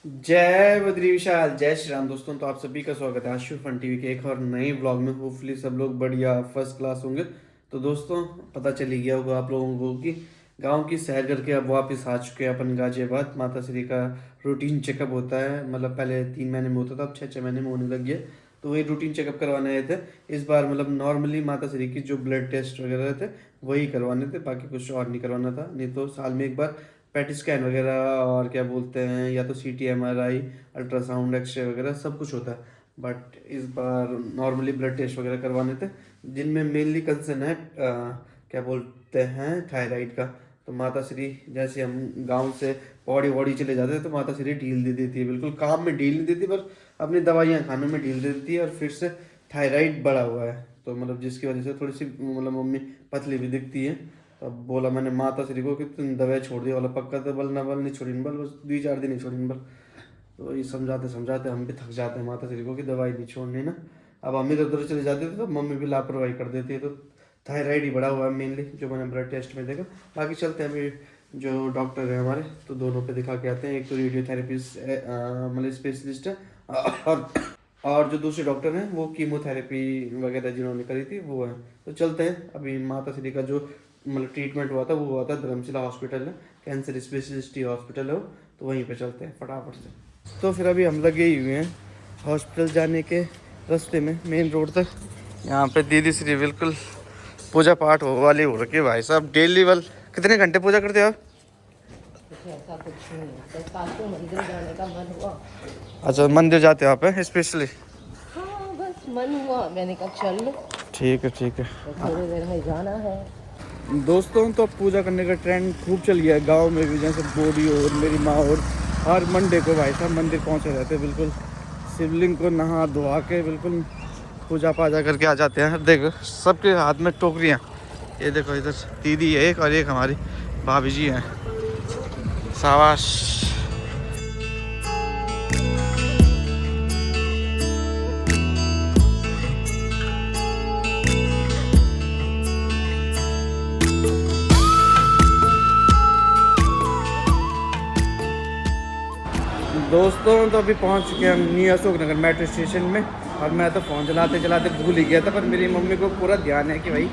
जय बद्री विशाल, जय श्री राम। दोस्तों, तो आप सभी का स्वागत है आशु फन टीवी के एक और नए व्लॉग में। होपफुली सब लोग बढ़िया फर्स्ट क्लास होंगे। तो दोस्तों, पता चल ही गया होगा आप लोगों को कि गांव की सैर करके अब वापस आ चुके हैं अपन गाजियाबाद। माता श्री का रूटीन चेकअप होता है, मतलब पहले 3 महीने में होता था, अब 6-6 महीने में होने लग गया। तो वही रूटीन चेकअप करवाने आए थे इस बार। मतलब नॉर्मली माता श्री की जो ब्लड टेस्ट वगैरह थे वही करवाने थे, बाकी कुछ और नहीं करवाना था। नहीं तो साल में एक बार पेट स्कैन वगैरह और क्या बोलते हैं, या तो सीटी, एमआरआई, अल्ट्रासाउंड, एक्सरे वगैरह सब कुछ होता है। बट इस बार नॉर्मली ब्लड टेस्ट वगैरह करवाने थे, जिनमें मेनली कंसर्न है क्या बोलते हैं, थायराइड का। तो माता श्री जैसे हम गांव से पौड़ी वौड़ी चले जाते हैं तो माता श्री ढील दे देती है, बिल्कुल काम में ढील नहीं देती पर अपनी दवाइयाँ खाने में ढील दे देती है। और फिर से थायराइड बढ़ा हुआ है, तो मतलब जिसकी वजह से थोड़ी सी मतलब मम्मी पतली भी दिखती है। तब बोला मैंने माता श्री को कि तुम दवाई छोड़ दी। बोला पक्का तो बल ना बल नहीं छोड़ी बल, बस 2-4 दिन ही छोड़ी बल। तो ये समझाते समझाते हम भी थक जाते हैं माता श्री को कि दवाई नहीं छोड़नी ना। अब हम इधर उधर चले जाते थे तो मम्मी भी लापरवाही कर देती है। तो थायराइड ही बढ़ा हुआ है मेनली, जो मैंने ब्लड टेस्ट में देखा। बाकी चलते हैं अभी जो डॉक्टर है हमारे, तो दोनों पे दिखा के आते हैं। एक तो रेडियोथेरेपिस्ट मतलब स्पेशलिस्ट है, और और जो दूसरे डॉक्टर हैं वो कीमोथेरेपी वगैरह जिन्होंने करी थी वो है। तो चलते हैं अभी। माता श्री का जो मतलब ट्रीटमेंट हुआ था वो हुआ था धर्मशिला हॉस्पिटल है, कैंसर स्पेशलिस्ट ही हॉस्पिटल है वो। तो वहीं पे चलते हैं फटाफट से। तो फिर अभी हम लगे ही हुए हैं हॉस्पिटल जाने के रास्ते में, मेन रोड तक। यहाँ पे दीदी श्री बिल्कुल पूजा पाठ हो वाली हो रखी है भाई साहब। डेली वाल कितने घंटे पूजा करते हो आप? ऐसा कुछ नहीं है, बस आपको मंदिर जाने का मन हुआ। अच्छा, मंदिर जाते हो आप स्पेशली? हाँ, बस मन हुआ, मैंने कहा चल लो, ठीक है ठीक है। तो थोड़ी देर में जाना है। दोस्तों, तो पूजा करने का ट्रेंड खूब चल गया है गांव में भी। जैसे बोडी और मेरी माँ और हर मंडे को भाई साहब मंदिर पहुंचे रहते हैं, बिल्कुल शिवलिंग को नहा धोआ के बिल्कुल पूजा पाजा करके आ जाते हैं। देखो सबके हाथ में टोकरियाँ। ये देखो इधर दीदी है एक, और एक हमारी भाभी जी हैं। शाबाश। दोस्तों, तो अभी पहुंच चुके हैं हम new Ashok Nagar metro station में। और मैं तो फ़ोन चलाते चलाते भूल ही गया था, पर मेरी मम्मी को पूरा ध्यान है कि भाई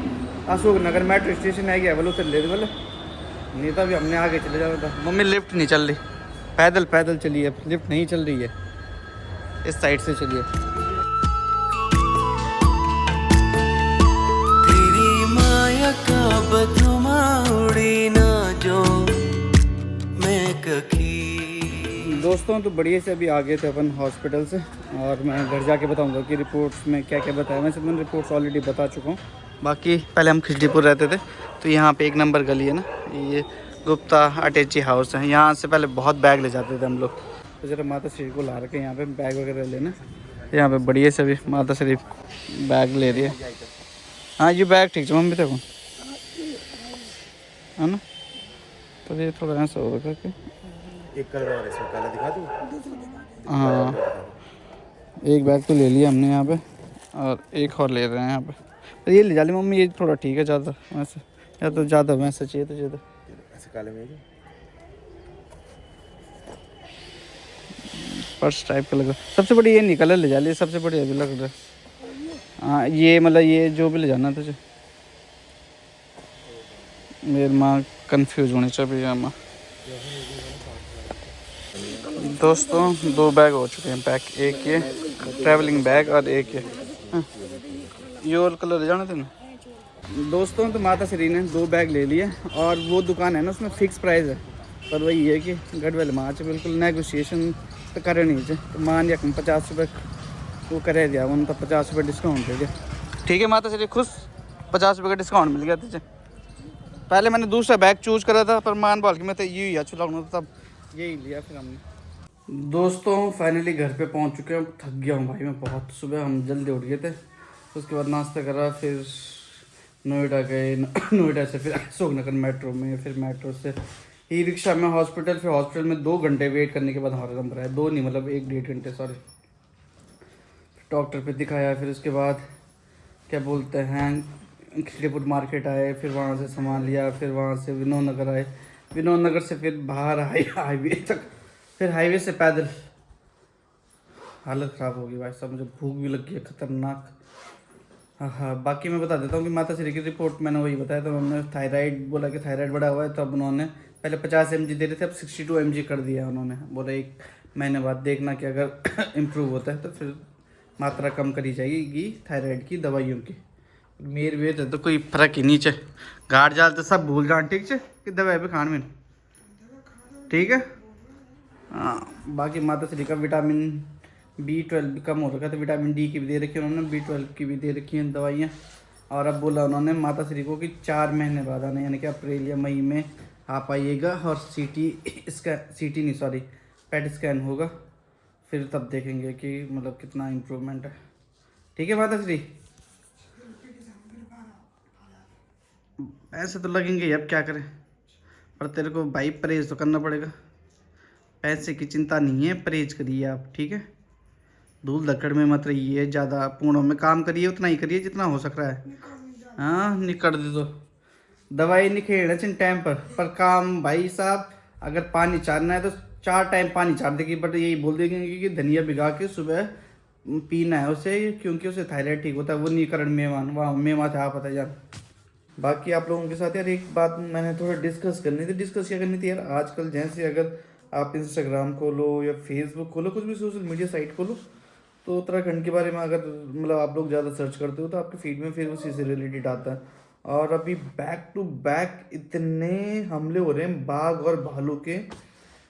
अशोक नगर मेट्रो स्टेशन आ गया, बोलो उतर ले बोले। नहीं तो अभी हमने आगे चले जाना था। मम्मी लिफ्ट नहीं चल रही, पैदल पैदल चलिए, लिफ्ट नहीं चल रही है, इस साइड से चलिए। तेरी माया का बधुमा उड़ी ना जो मैं कखी। दोस्तों, तो बढ़िया से अभी आ गए थे अपन हॉस्पिटल से, और मैं घर जाके बताऊंगा कि रिपोर्ट्स में क्या क्या बताया। वैसे मैंने रिपोर्ट्स ऑलरेडी बता चुका हूँ। बाकी पहले हम खिचड़ीपुर रहते थे, तो यहाँ पे 1 नंबर गली है ना, ये गुप्ता अटैची हाउस है। यहाँ से पहले बहुत बैग ले जाते थे हम लोग। तो जरा माता श्री को ला रखे यहाँ पे बैग वगैरह लेना। यहाँ पे बढ़िया से अभी माता श्री बैग ले रही है। हाँ, ये बैग ठीक है मम्मी देखो, है ना। तो ये थोड़ा ऐसा होगा कि एक कलर और है इसमें, काला दिखा दूँ? हाँ, एक बैग तो ले लिया हमने यहाँ पे, और एक और ले रहे हैं यहाँ पे। तो ये ले जा ली मम्मी, ये थोड़ा ठीक है ज़्यादा वैसे, या तो ज़्यादा वैसे चाहिए तो ज़्यादा। ऐसे काले में है पर्स टाइप का लग रहा है। सबसे बड़ी ये नहीं कलर ले जा ली, सबसे बड़ी अभी लग रहा है। हाँ, ये मतलब ये जो भी ले जाना तुझे। मेरी माँ कंफ्यूज होनी चाहिए माँ। दोस्तों, 2 बैग हो चुके हैं पैक, एक ये ट्रैवलिंग बैग और एक ये। हाँ, ये और कलर ले जाना थे ना। दोस्तों, तो माता श्री ने 2 बैग ले लिए, और वो दुकान है ना उसमें फिक्स प्राइस है, पर वही है कि गढ़वेल माँ से बिल्कुल नेगोशिएशन तो करे नहीं थे। तो मान या 50 रुपये वो करे दिया उन, तो 50 रुपये डिस्काउंट दे दिया। ठीक है माता श्री खुश, 50 रुपये का डिस्काउंट मिल गया तुझे। पहले मैंने दूसरा बैग चूज करा था, पर मान बोल के मैं तो यही अच्छा लगना था, तब यही लिया फिर हमने। दोस्तों, फाइनली घर पे पहुंच चुके हैं। थक गया हूँ भाई मैं बहुत। सुबह हम जल्दी उठ गए थे, उसके बाद नाश्ता करा, फिर नोएडा गए। नोएडा से फिर अशोक नगर मेट्रो में, फिर मेट्रो से ई रिक्शा में हॉस्पिटल। फिर हॉस्पिटल में 2 घंटे वेट करने के बाद हमारा नंबर आया। 2 नहीं, मतलब 1-1.5 घंटे, सॉरी। डॉक्टर पे दिखाया, फिर उसके बाद क्या बोलते हैं खिचड़ीपुर मार्केट आए, फिर वहाँ से सामान लिया, फिर वहाँ से विनोद नगर आए, विनोद नगर से फिर बाहर आए हाईवे तक। फिर हाईवे से पैदल। हालत ख़राब होगी भाई साहब, मुझे भूख भी लगी है खतरनाक। हाँ हाँ, बाकी मैं बता देता हूँ कि माता श्री की रिपोर्ट मैंने वही बताया था। उन्होंने थायराइड बोला कि थायराइड बढ़ा हुआ है, तो अब उन्होंने पहले 50 mg दे रहे थे, अब 62 mg कर दिया है उन्होंने। बोला 1 महीने बाद देखना कि अगर इम्प्रूव होता है तो फिर मात्रा कम करी जाएगी थायराइड की दवाइयों की। मेरे वेट है तो कोई फर्क ही नहीं चे। गाड़ जाल तो सब भूल जान, ठीक है कि दवाई पे खान में, ठीक है। हाँ, बाकी माता श्री का विटामिन B12 भी कम हो रखा है, तो विटामिन D की भी दे रखी है उन्होंने, B12 की भी दे रखी हैं दवाइयाँ। और अब बोला उन्होंने माता श्री को कि 4 महीने बाद आना, यानी कि अप्रैल या मई में आप आइएगा और CT नहीं सॉरी पेट स्कैन होगा, फिर तब देखेंगे कि मतलब कितना इम्प्रूवमेंट है। ठीक है माता श्री, ऐसे तो लगेंगे ही, अब क्या करें। पर तेरे को भाई परहेज तो करना पड़ेगा, पैसे की चिंता नहीं है, परहेज करिए आप, ठीक है। धूल धक्कड़ में मत रहिए, ज़्यादा पूर्णों में काम करिए, उतना ही करिए जितना हो सक रहा है। हाँ निकल दे दो, दवाई निखेड़ना चाहिए टाइम पर काम भाई साहब। अगर पानी चारना है तो 4 टाइम पानी चार देगी, बट यही बोल देंगे कि धनिया भिगा के सुबह पीना है उसे, क्योंकि उसे थायराइड ठीक होता है। वो नीकरण मेवान, वाह मेवा था पता यार। बाकी आप लोगों के साथ यार एक बात मैंने थोड़ा डिस्कस करनी थी। डिस्कस क्या करनी थी यार, आजकल जैसे अगर आप इंस्टाग्राम खोलो या फेसबुक खोलो, कुछ भी सोशल मीडिया साइट खोलो, तो उत्तराखंड के बारे में अगर मतलब आप लोग ज़्यादा सर्च करते हो तो आपके फीड में फिर उसी से रिलेटेड आता है। और अभी बैक टू बैक इतने हमले हो रहे हैं बाघ और भालू के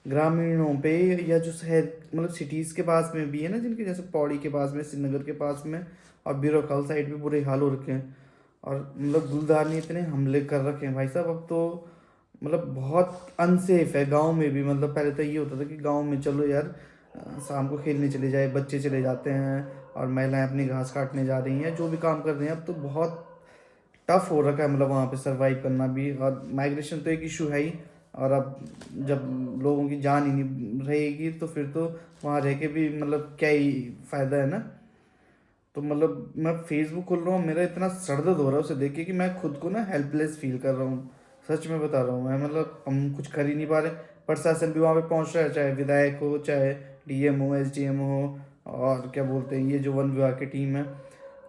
ग्रामीणों पे, या जो शहर मतलब सिटीज़ के पास में भी है ना, जिनके जैसे पौड़ी के पास में, श्रीनगर के पास में और बीरोखाल साइड पे बुरे हाल हो रखे हैं। और मतलब गुलदार ने इतने हमले कर रखे हैं भाई साहब, अब तो मतलब बहुत अनसेफ है गांव में भी। मतलब पहले तो ये होता था कि गांव में चलो यार शाम को खेलने चले जाए, बच्चे चले जाते हैं और महिलाएं अपनी घास काटने जा रही हैं, जो भी काम कर रहे हैं। अब तो बहुत टफ हो रखा है मतलब वहाँ पे सरवाइव करना भी। और माइग्रेशन तो एक इशू है ही, और अब जब लोगों की जान ही नहीं रहेगी तो फिर तो वहाँ रह के भी मतलब क्या ही फ़ायदा है ना। तो मतलब मैं फेसबुक खोल रहा हूँ, मेरा इतना सर दर्द हो रहा है उसे देख के कि मैं खुद को ना हेल्पलेस फील कर रहा हूँ। सच में बता रहा हूँ मैं, मतलब हम कुछ कर ही नहीं पा रहे। प्रशासन भी वहाँ पे पहुँच रहा है, चाहे विधायक हो, चाहे DM हो, SDM हो, और क्या बोलते हैं ये जो वन विभाग की टीम है।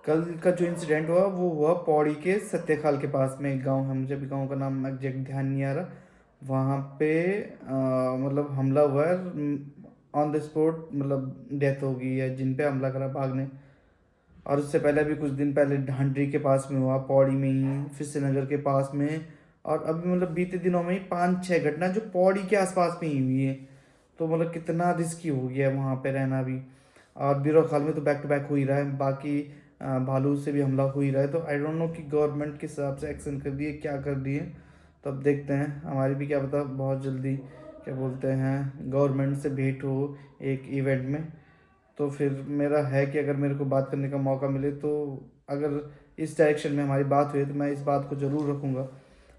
कल का जो इंसिडेंट हुआ वो हुआ पौड़ी के सत्यखाल के पास में, एक गांव है, मुझे भी गांव का नाम एग्जैक्ट ध्यान नहीं आ रहा। वहाँ पे मतलब हमला हुआ है, ऑन द स्पॉट मतलब डेथ हो गई है जिन पे हमला करा बाघ ने। और उससे पहले भी कुछ दिन पहले ढांडरी के पास में हुआ, पौड़ी में ही, फिर श्रीनगर के पास में। और अभी मतलब बीते दिनों में ही 5-6 घटना जो पौड़ी के आसपास में ही हुई है। तो मतलब कितना रिस्की हो गया है वहाँ पे रहना भी। और बीरोखाल में तो बैक टू बैक हो ही रहा है, बाकी भालू से भी हमला हो ही रहा है। तो आई डोंट नो कि गवर्नमेंट किस हिसाब से एक्शन कर दिए, क्या कर दिए। तो अब देखते हैं, हमारी भी क्या पता बहुत जल्दी क्या बोलते हैं गवर्नमेंट से भेंट हो एक इवेंट में। तो फिर मेरा है कि अगर मेरे को बात करने का मौका मिले, तो अगर इस डायरेक्शन में हमारी बात हुई तो मैं इस बात को ज़रूर रखूँगा।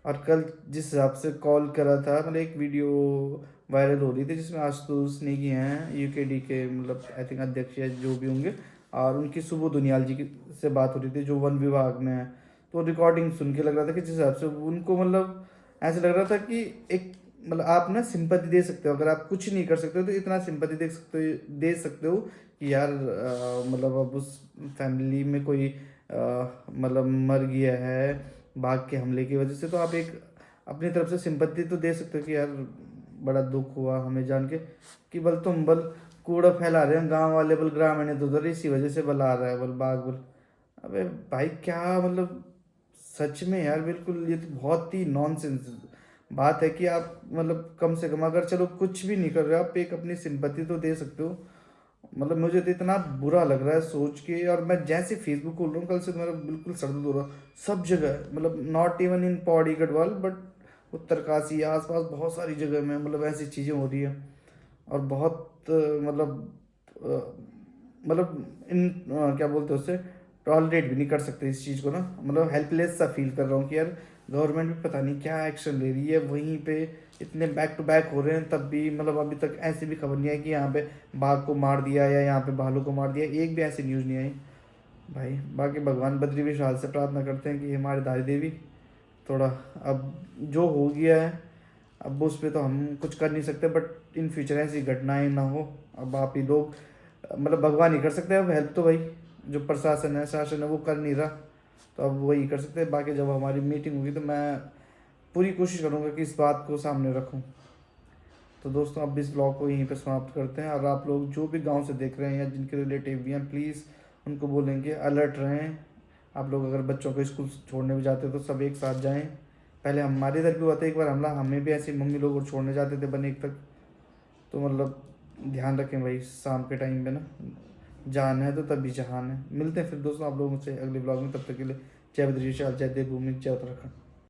और कल जिस हिसाब से कॉल करा था, मतलब एक वीडियो वायरल हो रही थी जिसमें आशुतोष नेगी हैं UKD के मतलब आई थिंक अध्यक्ष या जो भी होंगे, और उनकी सुबो दुनियाल जी की से बात हो रही थी जो वन विभाग में है। तो रिकॉर्डिंग सुन के लग रहा था कि जिस हिसाब से उनको मतलब ऐसे लग रहा था कि एक मतलब आप ना सिंपैथी दे सकते हो, अगर आप कुछ नहीं कर सकते हो तो इतना सिंपैथी दे सकते हो कि यार मतलब अब उस फैमिली में कोई मतलब मर गया है बाघ के हमले की वजह से, तो आप एक अपनी तरफ से सिंपैथी तो दे सकते हो कि यार बड़ा दुख हुआ हमें जान के कि बल तुम बल कूड़ा फैला रहे हैं गांव वाले, बल ग्रामीण है तो उधर इसी वजह से बल आ रहा है बल बाघ बल। अबे भाई क्या मतलब सच में यार बिल्कुल ये तो बहुत ही नॉनसेंस बात है कि आप मतलब कम से कम अगर चलो कुछ भी नहीं कर रहे आप एक अपनी सिंपैथी तो दे सकते हो। मतलब मुझे तो इतना बुरा लग रहा है सोच के। और मैं जैसे फेसबुक खोल रहा हूँ कल से तो मेरा बिल्कुल सर दर्द हो रहा सब जगह, मतलब not even in Pauri Garhwal but Uttarkashi आसपास बहुत सारी जगह में मतलब ऐसी चीज़ें हो रही है। और बहुत मतलब इन क्या बोलते हैं उससे टॉलरेट भी नहीं कर सकते इस चीज़ को ना। मतलब हेल्पलेस सा फील कर रहा हूँ कि यार गवर्नमेंट भी पता नहीं क्या एक्शन ले रही है। वहीं पे इतने बैक टू बैक हो रहे हैं तब भी मतलब अभी तक ऐसी भी खबर नहीं आई कि यहाँ पे बाघ को मार दिया या यहाँ पे भालू को मार दिया, एक भी ऐसी न्यूज़ नहीं आई भाई। बाकी भगवान बद्री विशाल से प्रार्थना करते हैं कि हमारी दाई देवी थोड़ा अब जो हो गया है अब उस पर तो हम कुछ कर नहीं सकते, बट इन फ्यूचर ऐसी घटनाएं ना हो। अब आप ही लोग मतलब भगवान ही कर सकते हैं अब हेल्प तो, भाई जो प्रशासन है शासन है वो कर नहीं रहा, तो अब वही कर सकते हैं। बाकी जब हमारी मीटिंग होगी तो मैं पूरी कोशिश करूँगा कि इस बात को सामने रखूँ। तो दोस्तों अब इस ब्लॉग को यहीं पर समाप्त करते हैं। और आप लोग जो भी गांव से देख रहे हैं या जिनके रिलेटिव भी हैं, प्लीज़ उनको बोलेंगे अलर्ट रहें। आप लोग अगर बच्चों को स्कूल छोड़ने भी जाते हो तो सब एक साथ जाएं। पहले हमारे इधर भी हुआ था एक बार हमला, हमें भी ऐसे मम्मी लोग छोड़ने जाते थे बनेक तक। तो मतलब ध्यान रखें भाई, शाम के टाइम पे ना जान है तो तभी जहान है। मिलते हैं फिर दोस्तों आप लोगों से अगले ब्लॉग में, तब तक के लिए जय बद्री विशाल, जय देवभूमि, जय उत्तराखंड।